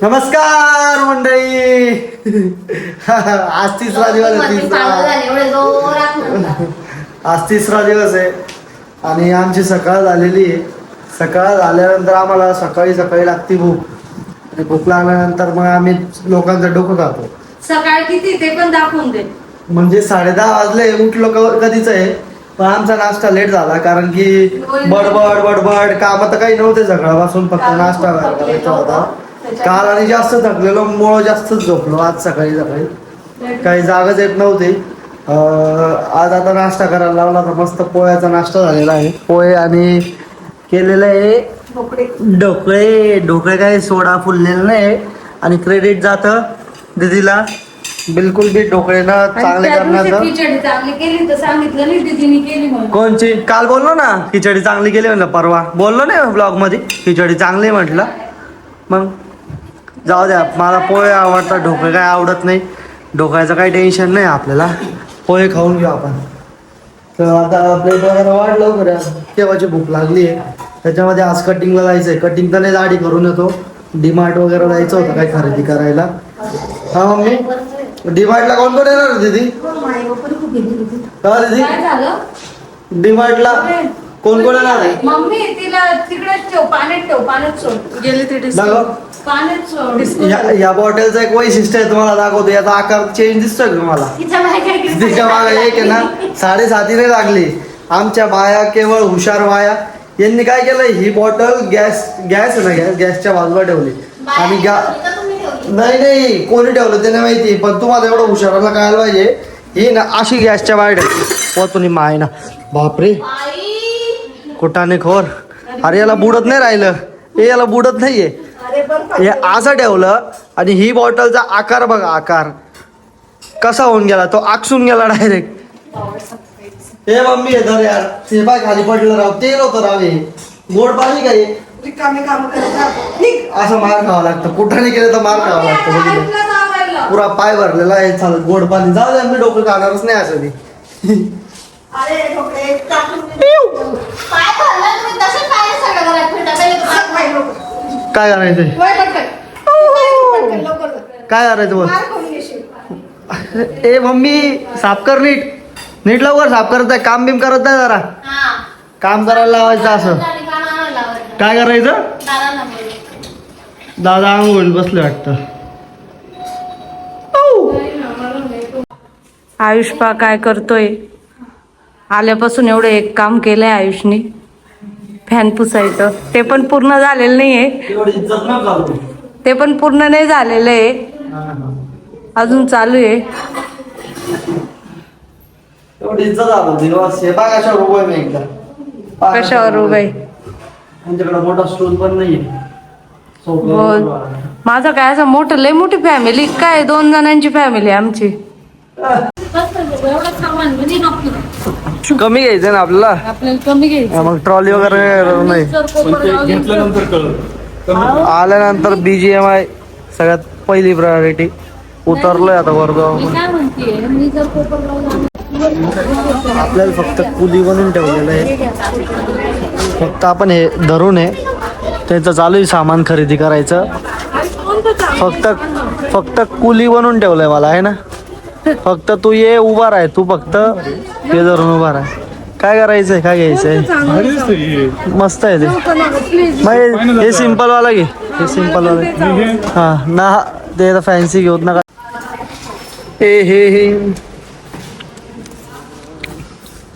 नमस्कार मंडळी. आज तिसरा दिवस आहे आणि आमची सकाळ झालेली आहे. सकाळ झाल्यानंतर आम्हाला सकाळी लागते भूक आणि भूक लागल्यानंतर मग आम्ही लोकांचं डोकं खातो. सकाळ किती ते पण दाखवून दे. म्हणजे 10:30 वाजले उठलो कधीच आहे, पण आमचा नाश्ता लेट झाला कारण की बडबड काम तर काही नव्हते सकाळपासून, फक्त नाश्ता करायचा होता. काल आणि जास्त थकलेलो मुळे जास्तच झोपलो. आज सकाळी काही जागच येत नव्हती. आज आता नाश्ता करायला लावला तर मस्त पोह्याचा नाश्ता झालेला आहे. पोहे आणि केलेलं आहे ढोकळे काय सोडा फुललेलं नाही आणि क्रेडिट जातं दीदीला. बिलकुल बी ढोकळे ना चांगले करण्याचं. खिचडी चांगली केली तर सांगितलं नाही दीदीने केली म्हणून. कोणची? काल बोललो ना खिचडी चांगली केली म्हणलं. परवा बोललो नाही ब्लॉग मध्ये खिचडी चांगली म्हटलं. मग जाऊ द्या, मला पोहे आवडतात, ढोकळे काय आवडत नाही. ढोकळ्याचं काही टेन्शन नाही आपल्याला, पोहे खाऊन घेऊ आपण. तर आता प्लेट वगैरे वाढ लवकर, केव्हाची भूक लागली आहे. त्याच्यामध्ये आज कटिंगला जायचं आहे. कटिंग तर नाही, दाढी करून येतो. डीमार्ट वगैरे जायचं होतं काही खरेदी करायला. हा मम्मी, डीमार्टला कोण कोण येणार दीदी? का दीदी डीमार्टला कोण कोण येणार आहे? मम्मी तिला तिकडेच ठेव, पाण्यात सोड. गेली तिथे पाण्यात सोड. या बॉटलचं एक वैशिष्ट्य आहे, तुम्हाला दाखवतो. याचा आकार चेंज दिसतोय तुम्हाला. तिच्या मागे एक आहे ना 7.5 लागली. आमच्या बाया केवळ हुशार बाया. यांनी काय केलं, ही बॉटल गॅस आहे ना, गॅसच्या बाजूला ठेवली आणि नाही कोणी ठेवलं ते नाही माहिती, पण तुम्हाला एवढं हुशाराला कळायला पाहिजे. ही ना अशी गॅसच्या बाहेर पोतुनी माय ना. बापरे कुठाने खोर. अरे याला बुडत नाही राहिलं, हे याला बुडत नाहीये. हे असं ठेवलं आणि ही बॉटलचा आकार बघा, आकार कसा होऊन गेला, तो आकसून गेला डायरेक्ट. हे मम्मी हे धर यार, ते बाय खाली पडलं राव, तेल होतं राव. हे गोड पाणी काय असं मार खावं लागतं. कुठाने केलं तर मार खावं लागतं. पुरा पाय भरलेला आहे. चाल गोड पाणी जाऊ दे, मी डोकं खाणारच नाही असं मी. काय करायचंय, काय करायचं बोल. ए मम्मी साफ कर, नीट लवकर साफ करत आहे. काम बिम करत आहे, जरा काम करायला लावायचं. असं काय करायचं? दादा आंघोळ बसले वाटतं. आयुष पा काय करतोय. आल्यापासून एवढं एक काम केलंय आयुषनी, फॅन पुसायचं. ते पण पूर्ण झालेलं नाहीये, ते पण पूर्ण नाही झालेलं आहे, अजून चालू आहे. कशावर उभं आहे? मोठा स्टोन पण नाहीये. बोल. माझं काय असं मोठं लय मोठी फॅमिली काय, 2 जणांची फॅमिली आमची. कमी घ्यायचं ना आपल्याला कमी घ्यायचं. मग ट्रॉली वगैरे नाही. आल्यानंतर BGMI सगळ्यात पहिली प्रायोरिटी. उतरलोय आता वर जाऊन. आपल्याला फक्त कुली बनवून ठेवलेलं आहे. फक्त आपण हे धरून आहे, त्यांचं चालू आहे सामान खरेदी करायचं. फक्त कुली बनवून ठेवलंय मला, आहे ना. फक्त तू ये उभा राह, तू फक्त हे धरून उभा राह. काय करायचंय, काय घ्यायचंय? मस्त आहे ते. मग हे सिंपल वाला घे, हे सिंपल वाला. हा ना, ते फॅन्सी घेऊत नका. हे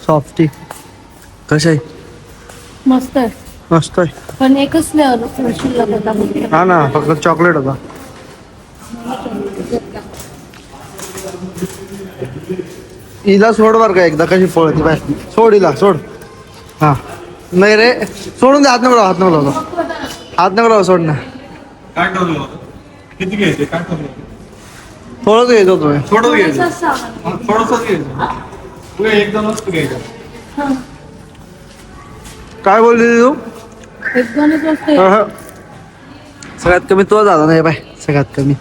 सॉफ्टी कशी आहे? मस्त आहे, मस्त आहे. पण एकच फ्लेवर होता. हा ना, फक्त चॉकलेट होता. हिला सोड बर का एकदा, कशी पळती बाय. सोड हिला, सोड. हा नाही रे, सोडून दे. हात नको लाव, सोड ना. किती घ्यायचे? काय ठरवलं? थोडंच घ्यायचं होतं. थोडंच घ्यायचं, थोडंसंच घ्यायचं. एकदमच घ्यायचं. काय बोलली तू? सगळ्यात कमी तो झाला नाही बाय, सगळ्यात कमी.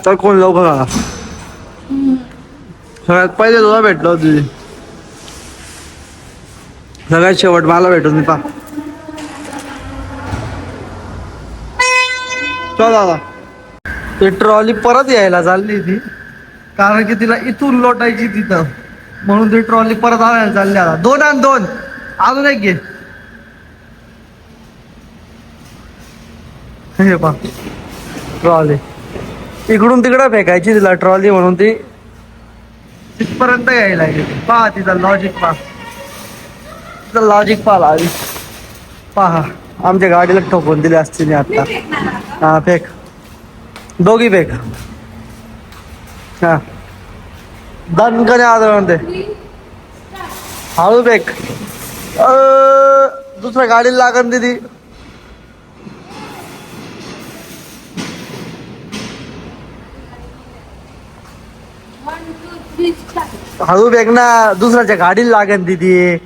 तर कोण लवकर आला? सगळ्यात पहिले तुला भेटलो तुझी, सगळ्यात शेवट मला भेटून मी पा. चल दादा. ते ट्रॉली परत यायला चालली ती, कारण की तिला इथून लोटायची तिथं, म्हणून ती ट्रॉली परत आणायला चालली. आता 2 आणि 2 अजून एक घे. हे पा ट्रॉली इकडून तिकडं फेकायची तिला ट्रॉली, म्हणून ती तिथपर्यंत यायला लागली. पहा तिथं लॉजिक, लॉजिक पाहा आधी. पहा आमच्या गाडीला ठोकून दिली असती आता. हा फेक, दोघी फेक. हा दणकने आदळून ते हळू फेक. दुसऱ्या गाडीला लागन दिदी. हळू फेक ना, दुसऱ्याच्या गाडीला लागन दिदी.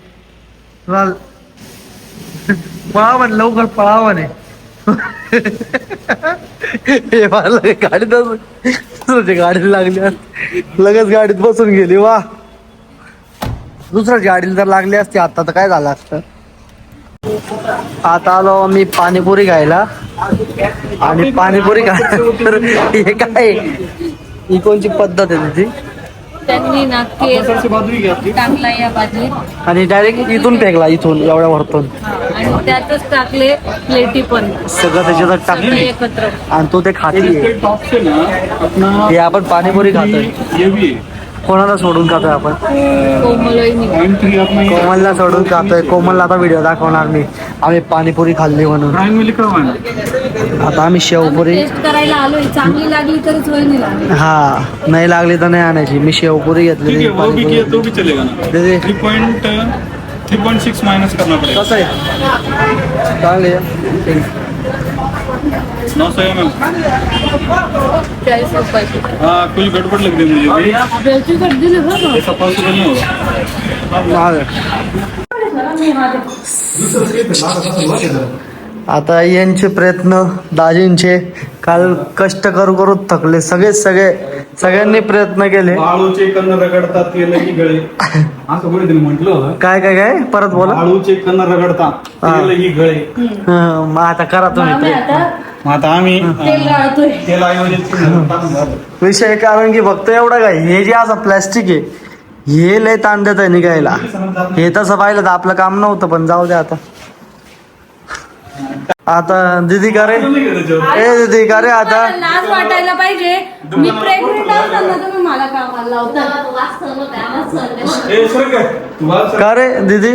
पळावं लवकर पळावं नाही. हे गाडी दुसऱ्याच्या गाडीला लागली, लगेच गाडीत बसून गेली. वा, दुसऱ्याच्या गाडीला जर लागली असती आता तर काय झालं असतं. आता आलो मी पाणीपुरी खायला, आणि पाणीपुरी खायला हे काय, ही कोणची पद्धत आहे तिची. त्यांनी ना केस टाकला या बाजूला आणि डायरेक्ट इथून फेकला, इथून एवढ्या वरतून, आणि त्यातच टाकले प्लेटी पण सगळं त्याच्यात टाकले, एकत्र. आणि तो ते खाते. हे आपण पाणीपुरी खातोय, कोणाला सोडून खातोय आपण. कोमलला सोडून खातोय. कोमलला आता व्हिडिओ दाखवणार मी, आम्ही पाणीपुरी खाल्ली म्हणून. आता आम्ही शेवपुरी टेस्ट करायला आलोय, चांगली लागली तरच वहिनीला. हा, नाही लागली तर नाही आणायची. मी शेवपुरी घेतली. 3.6 माइनस करना पड़ेगा. कसं आहे, चांगली आहे. 900 ml. 40 रुपये. हाँ कुछ गड़बड़ लग रही है मुझे. बेलची गर्दी नाही बघा. ऐसा पॉसिबल नहीं होगा. आता यांचे प्रयत्न, दाजींचे, काल कष्ट करू करू थकले सगळ्यांनी प्रयत्न केले. आळूचे कन्न रगडतात तेल ही गळे, असं कोणी तरी म्हटलं होतं. काय काय काय परत बोला. आळूचे कन्न रगडतात तेल ही गळे. मग आता करा तुम्ही आम्ही प्रयत्न. आता मग आता आम्ही तेल गाळतोय. तेलाऐवजी विषय कारण की फक्त एवढं काय, हे जे असं प्लॅस्टिक आहे हे लय ताण देत आहे निघायला. हे तसं पाहिलं तर आपलं काम नव्हतं, पण जाऊ दे आता. आता दीदी का रे, ए दीदी का रे आता. मला लाज वाटायला पाहिजे. मी प्रेग्नेंट असताना तुम्ही मला कामाला लावता. का रे दीदी,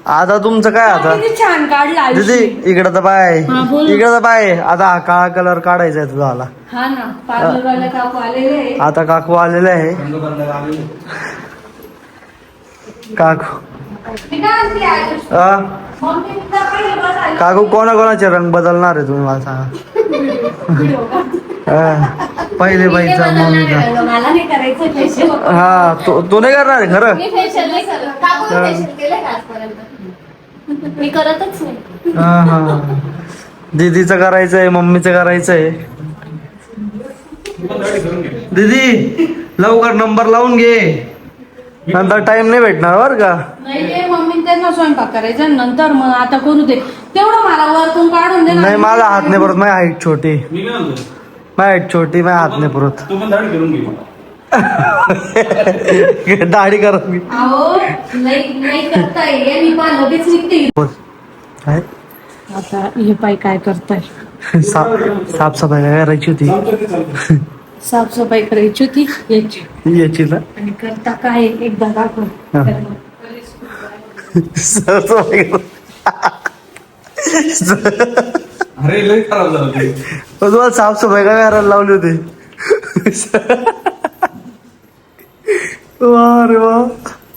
आता तुमचं काय आता. किती छान काढला दीदी आयुष्य. इकडं तर पाय, हा, बोल. इकडं तर पाय. आता हा काळा कलर काढायचा आहे तुझा. हा ना, पार्लरवाला काकू आलेले आहे. आता काकू आलेले आहे. काकू मी काय म्हणते आयुष? हा? मम्मीला पहिले बसायला. काकू कोणाकोणाचे रंग बदलणार आहे तुम्ही मला सांगा. पहिले बाईचा मम्मीचा. मला नाही करायचं फेशियल. हा तू नाही करणार आहे खरं. मी फेशियल नाही करत. काकूने फेशियल केलंय का आजपर्यंत? मी करतच नाही. हा दीदीचं करायचंय, मम्मीचं करायचंय. दीदी लवकर नंबर लावून घे, नंतर टाइम नाही भेटणार बर का. नाही ते मम्मी त्यांना स्वयंपाक करायचा नंतर मग आता करू दे तेवढं. मला वरतून काढून दे ना. नाही माझा हात नाही पुरत, माझी हाईट छोटी. मी काय म्हणतो, माझी हाईट छोटी, माझ्या हात नाही पुरत. तू पण दाढी करून घे. दाढी करत मी. अहो नाही करता ये, मी पण लगेच निघते. काय आता हे पाय काय करताय. साफसफाई काय करायची होती. साफसफाई करायची होती याची ना. आणि करता काय एकदा दाखव. हा. साफसफाई अरे लय खराब झालं ते. तुम्हाला साफसफाई काय करायला लावली होती. वा रे वा.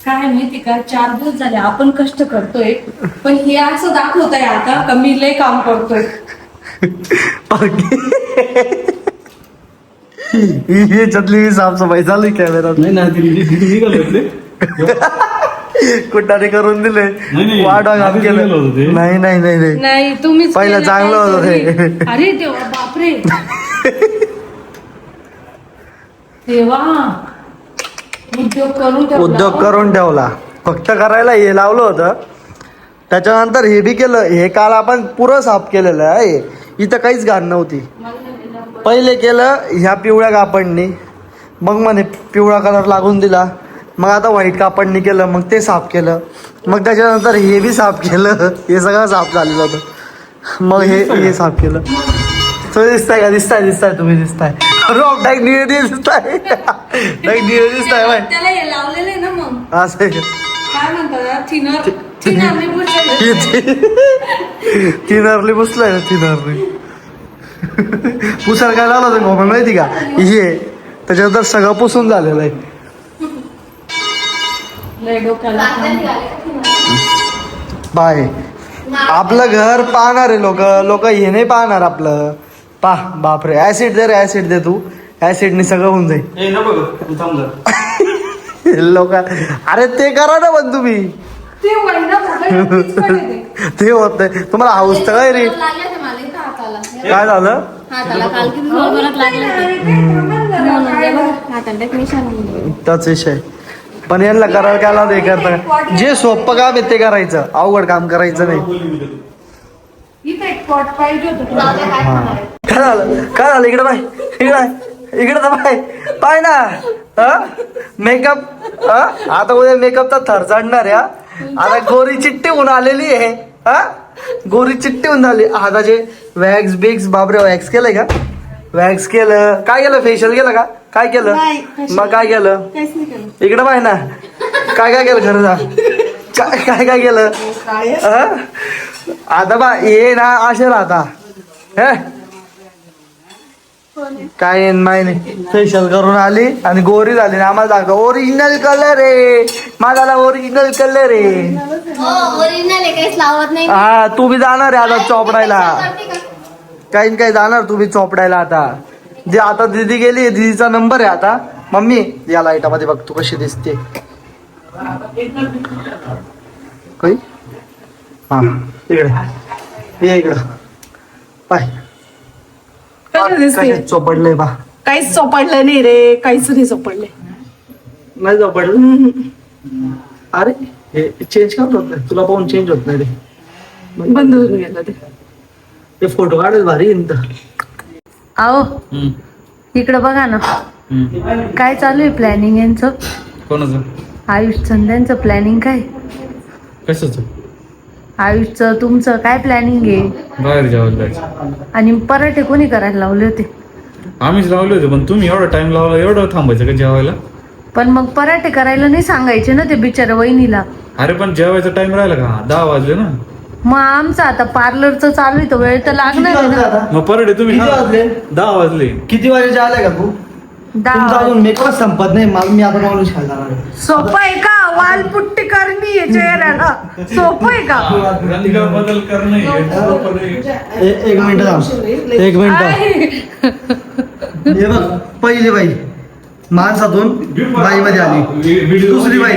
काय माहिती का, 4 दिवस झाले आपण कष्ट करतोय, पण हे असं दाखवत आहे आता का मी लय काम करतोय. याच्यातली साफसफाई चालू आहे कॅमेरा. नाही ना ती निघाल कुठाने करून दिले, नाही, वाढा काम आधीच निघालं होतं ते. केलं. नाही नाही नाही नाही नाही तुम्हीच पहिलं केलं चांगलं होतं काहीतरी. ते. अरे देवा, बापरे देवा. उद्योग करून ठेवला. फक्त करायला हे लावलं होतं, त्याच्यानंतर हे बी केलं. हे काल आपण पुरं साफ केलेलं आहे. इथं काहीच घाण नव्हती. मला पहिले केलं ह्या पिवळ्या कापडनी, मग म्हणे पिवळा कलर लागून दिला, मग आता व्हाईट कापडनी केलं, मग ते साफ केलं, मग त्याच्यानंतर हे बी साफ केलं, हे सगळं साफ झालेलं होतं, मग हे साफ केलं. तुम्ही दिसताय का? दिसताय तुम्ही दिसताय. डायरेक्ट निळे दिसताय, डायरेक्ट निळे दिसताय बाय. त्याला हे लावलेलं आहे ना मग असं आहे का? काय म्हणतात थिनरली थिनरली बसलाय ना, थिनरली पुसायला काय लावलं होतं गोमा माहिती का? हे त्याच्यानंतर सगळं पुसून झालेलं आहे. बाय आपलं घर पाहणार आहे लोक हे नाही पाहणार आपलं. बापरे, ऍसिड दे तू, ऍसिडने सगळं होऊन जाईल. लोक अरे ते करा ना पण तुम्ही, ते होत नाही तुम्हाला. हाऊस तर काय रे, काय झालं? त्याच विषय. पण यांना करायला काय लावलं, हे करता जे सोपं काम आहे ते करायचं, अवघड काम करायचं नाही. काय झालं इकडे बाय, इकडे तर पाय ना. मेकअप आता उद्या मेकअपचा थर चढणार आहे. आता गोरी चिट्टी होऊन आलेली आहे. गोरी चिट्टी होऊन झाली. हाताचे वॅक्स बिक्स, बापरे वॅक्स केलंय का? वॅक्स केलं, काय केलं? फेशियल केलं का? काय केलं मग? काय केलं इकडे पाय ना? काय केलं खरं? काय केलं? आता बा ये ना असे राहता काय नाही. फेशियल करून आली आणि गोरी झाली ना, आम्हाला दाखव ओरिजिनल कलर आहे माझा, ओरिजिनल कलर आहे. हा तू बी जाणार आहे आता चोपडायला, काही जाणार तू बी चोपडायला आता. जे आता दीदी गेली, दीदीचा नंबर आहे आता. मम्मी या लाईटामध्ये बघ तू कशी दिसते. हा इकडे ये, इकडं पाय चोपडलंय बा. काहीच चोपडलं नाही रे, काहीच नाही चोपडलंय. नाही चोपडलं. अरे हे चेंज का होत नाही? तुला पाहून चेंज होत नाही रे, बंद होऊन गेलं ते फोटो काढायला भारी. आओ इकडं बघा ना, काय चालू आहे प्लॅनिंग यांचं? कोणाचं? आयुषचं त्यांचं प्लॅनिंग काय? कशाचं? आयुषचं तुमचं काय प्लॅनिंग आहे? बाहेर जेवायला जायचं. आणि पराठे कोणी करायला लावले होते? आम्हीच लावले होते, पण तुम्ही एवढा टाइम लावला, एवढं थांबायचं का जेवायला? पण मग पराठे करायला नाही सांगायचे ना ते बिचाऱ्या वहिनीला. अरे पण जेवायचा टाइम राहिला का? 10 वाजले ना. मग आमचं आता पार्लरचं चालू आहे तर वेळ तर लागणार आहे ना. मग परडे तुम्ही किती वाजले? 10 वाजले. किती वाजे आलाय का तू? तुमचा अजून मेकअप संपत नाही. मी आता नॉलेज खायला सोपं आहे का? वालपुट्टी करणी आहे चेहऱ्याला, सोपं आहे का? बदल करणं एक मिनिट थांब, एक मिनिट. हे बघ, पहिली बाई माणसातून बाईमध्ये आली, दुसरी बाई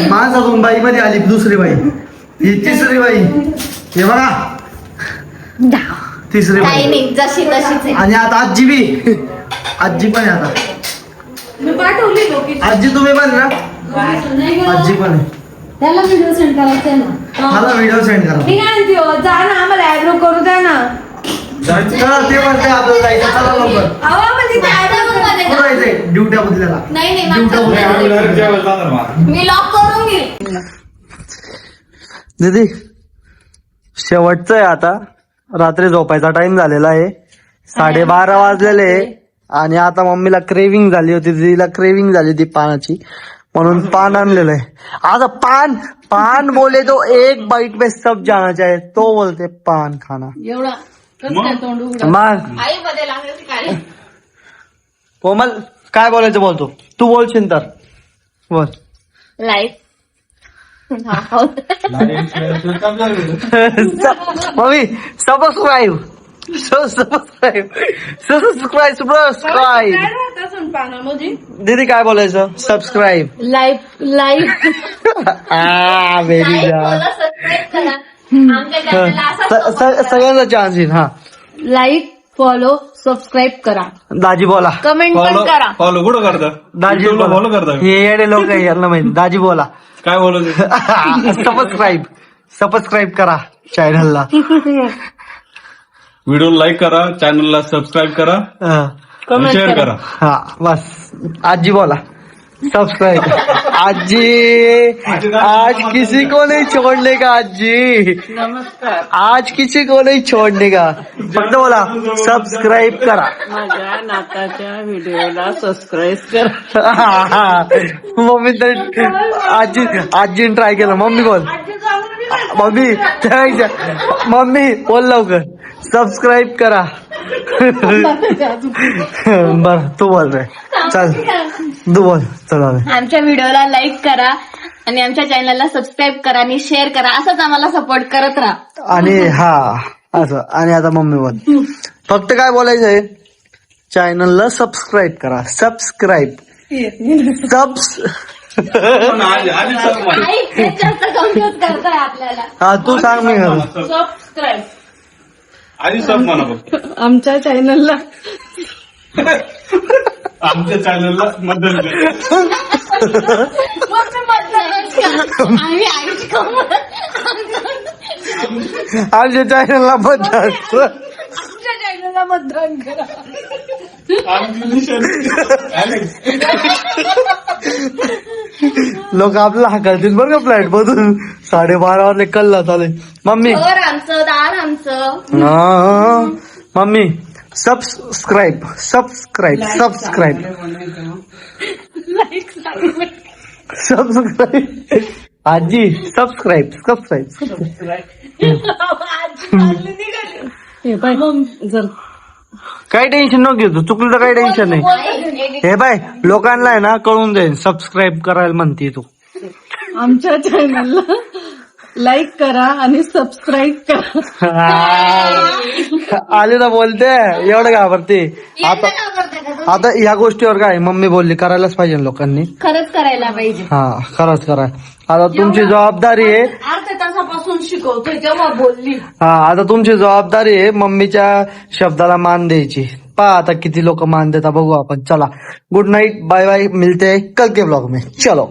माणसातून बाईमध्ये आली, दुसरी बाई, ही तिसरी बाई, हे बघा तिसरी बाई, जशी तशीच. आणि आता आजी बी, आजी पण आहे आता. आजी तुम्ही पण ना? आजी पण आहे. त्याला व्हिडिओ सेंड करायचा ना. मला व्हिडिओ सेंड करा. मी काय म्हणते, जा ना आम्हाला ऍड्रो करू द्या ना. चला ते म्हणते आपल्याला जायचं, चला लवकर. कुठं जायचंय? ड्युट्या बदलायला. मी लॉक करून घेईल. दीदी शेवटचं आहे आता, रात्री झोपायचा टाइम झालेला आहे, 12:30 वाजलेले. आणि आता मम्मीला क्रेविंग झाली होती, दीदीला क्रेविंग झाली होती पानाची, म्हणून पान आणलेलं आहे. आता पान बोले तो एक बाईट में सब जाना चाहे, तो बोलते पान खाना. एवढा मग आई बदल आहे. कोमल काय बोलायचं बोलतो, तू बोलशील तर बोल. Life mummy subscribe. दीदी काय बोलायचं? सबस्क्राईब. लाईफ व्हेरी सगळ्यांचा चान्स येईल. हा लाईक फॉलो सबस्क्राईब करा. दाजी बोला. कमेंट पण करा. फॉलो कुठं करता? दाजी फॉलो करता? हे येडे लोक आहे, यांना माहिती. दाजी बोला. काय बोलत? सबस्क्राईब करा चॅनलला. व्हिडिओ लाईक करा, चॅनलला सबस्क्राईब करा, कमेंट शेअर करा. करा. हा बस आजी बोला सबस्क्राईब आजी आज किसी को नहीं छोड़ने का आजी नमस्कार. आज किसी को नहीं छोड़ने का फक्त बोला सबस्क्राईब करा माझ्या नाताच्या व्हिडिओला सबस्क्राईब करा. मम्मी तर आजीने ट्राय केलं. मम्मी बोल मम्मी मम्मी बोल लवकर सबस्क्राईब करा. बर तू बोल रे चल तू बोल चल आमच्या व्हिडिओला लाईक करा आणि आमच्या चॅनलला सबस्क्राईब करा आणि शेअर करा. असंच आम्हाला सपोर्ट करत राहा. आणि हा असं आणि आता मम्मी बोल फक्त काय बोलायचंय चॅनलला सबस्क्राईब करा. सबस्क्राईब आई तेच जास्त कन्फ्युज करताय आपल्याला. हा तू सांग मी सबस्क्राईब आधी सब म्हणा फक्त. आमच्या चॅनलला आमच्या चॅनलला मतदान करा. मग मतदानच करा. आम्ही आईची कमर आमच्या चॅनलला मतदान आमच्या चॅनलला मतदान करा. लोक आपल्याला हाकलतील बरं का फ्लॅट मधून 12:30 वाजले कल्ला चाले. मम्मी घर आमचं दार आमचं. हा, mummy subscribe subscribe subscribe subscribe आजी सबस्क्राईब सबस्क्राईब. जर काही टेन्शन नको घेऊ तू चुकलं तर काही टेन्शन नाही. हे बाय लोकांना आहे ना कळून जाईल सबस्क्राईब करायला म्हणते तू. आमच्या चॅनलला लाईक करा आणि सबस्क्राईब करा. आले ना बोलते एवढं घाबरते. आता आता ह्या गोष्टीवर काय मम्मी बोलली करायलाच पाहिजे लोकांनी. खरंच करायला पाहिजे. हा खरंच करा. आता तुमची जबाबदारी आहे. अर्ध्या तासापासून शिकवतोय तेव्हा बोलली. हा आता तुमची जबाबदारी आहे मम्मीच्या शब्दाला मान द्यायची. पहा आता किती लोक मान देता बघू आपण. चला गुड नाईट बाय बाय मिलते कल के ब्लॉग में. चलो.